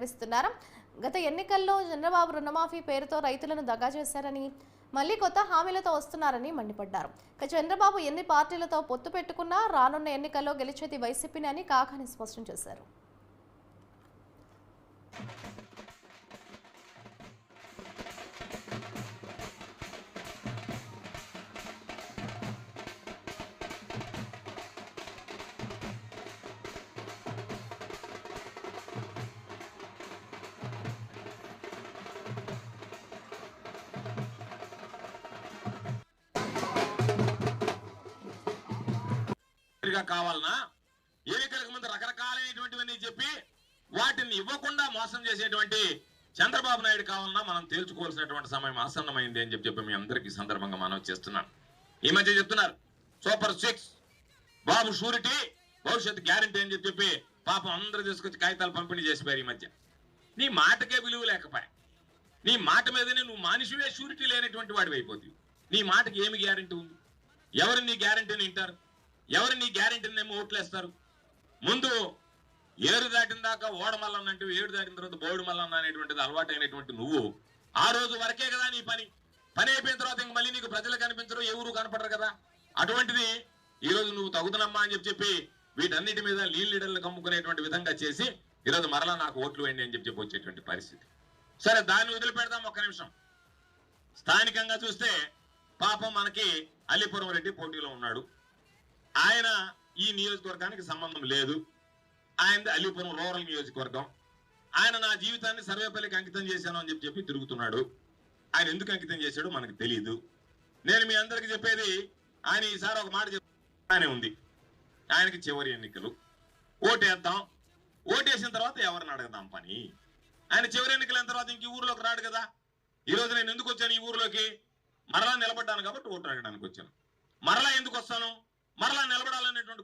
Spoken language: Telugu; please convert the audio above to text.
నిర్వహిస్తున్నారు. గత ఎన్నికల్లో చంద్రబాబు రుణమాఫీ పేరుతో రైతులను దగా చేశారని, మళ్లీ కొత్త హామీలతో వస్తున్నారని మండిపడ్డారు. చంద్రబాబు ఎన్ని పార్టీలతో పొత్తు పెట్టుకున్నా రానున్న ఎన్నికల్లో గెలిచేది వైసీపీని అని కాకాని స్పష్టం చేశారు. కావాలన్నా ఎన్నికలకు ముందు రకరకాలైనటువంటివన్నీ చెప్పి వాటిని ఇవ్వకుండా మోసం చేసేటువంటి చంద్రబాబు నాయుడు కావాలన్నా మనం తేల్చుకోవాల్సినటువంటి సమయం ఆసన్నమైంది అని చెప్పి మీ అందరికీ సందర్భంగా మనం చేస్తున్నాం. ఈ మధ్య చెప్తున్నారు సూపర్ 6 బాబు షూరిటీ భవిష్యత్తు గ్యారంటీ అని చెప్పి పాపం అందరూ తీసుకొచ్చి కాగితాలు పంపిణీ చేసిపోయారు. ఈ మధ్య నీ మాటకే విలువ లేకపోయా, నీ మాట మీదనే నువ్వు మనిషివే షూరిటీ లేనటువంటి వాడివి అయిపోతుంది. నీ మాటకి ఏమి గ్యారంటీ ఉంది? ఎవరు నీ గ్యారంటీని వింటారు? ఎవరు నీ గ్యారెంటీని ఏమో ఓట్లేస్తారు? ముందు ఏరు దాటిన దాకా ఓడమల్లన్న అంటే ఏడు దాటిన తర్వాత బోడు మల్లన్న అనేటువంటిది అలవాటు అయినటువంటి నువ్వు ఆ రోజు వరకే కదా నీ పని అయిపోయిన తర్వాత ఇంక మళ్ళీ నీకు ప్రజలు కనిపించరు, ఎవరు కనపడరు కదా. అటువంటిది ఈ రోజు నువ్వు తగుదనమ్మా అని చెప్పి వీటన్నిటి మీద లీడర్లు కమ్ముకునేటువంటి విధంగా చేసి ఈరోజు మరలా నాకు ఓట్లు వేయండి అని చెప్పి వచ్చేటువంటి పరిస్థితి. సరే, దాన్ని వదిలిపెడదాం ఒక్క నిమిషం. స్థానికంగా చూస్తే పాపం మనకి అల్లిపురం రెడ్డి పోటీలో ఉన్నాడు. ఆయన ఈ నియోజకవర్గానికి సంబంధం లేదు, ఆయనది అల్లిపురం రూరల్ నియోజకవర్గం. ఆయన నా జీవితాన్ని సర్వేపల్లికి అంకితం చేశాను అని చెప్పి తిరుగుతున్నాడు. ఆయన ఎందుకు అంకితం చేశాడో మనకు తెలియదు. నేను మీ అందరికి చెప్పేది, ఆయన ఈసారి ఒక మాట చెప్తానే ఉంది, ఆయనకి చివరి ఎన్నికలు, ఓటేద్దాం, ఓటేసిన తర్వాత ఎవరిని అడగదాం పని. ఆయన చివరి ఎన్నికలైన తర్వాత ఇంక ఊర్లోకి రాడు కదా. ఈ రోజు నేను ఎందుకు వచ్చాను ఈ ఊర్లోకి? మరలా నిలబడ్డాను కాబట్టి ఓటు అడగడానికి వచ్చాను. మరలా ఎందుకు వస్తాను? మరలా నిలబడాలనేటువంటి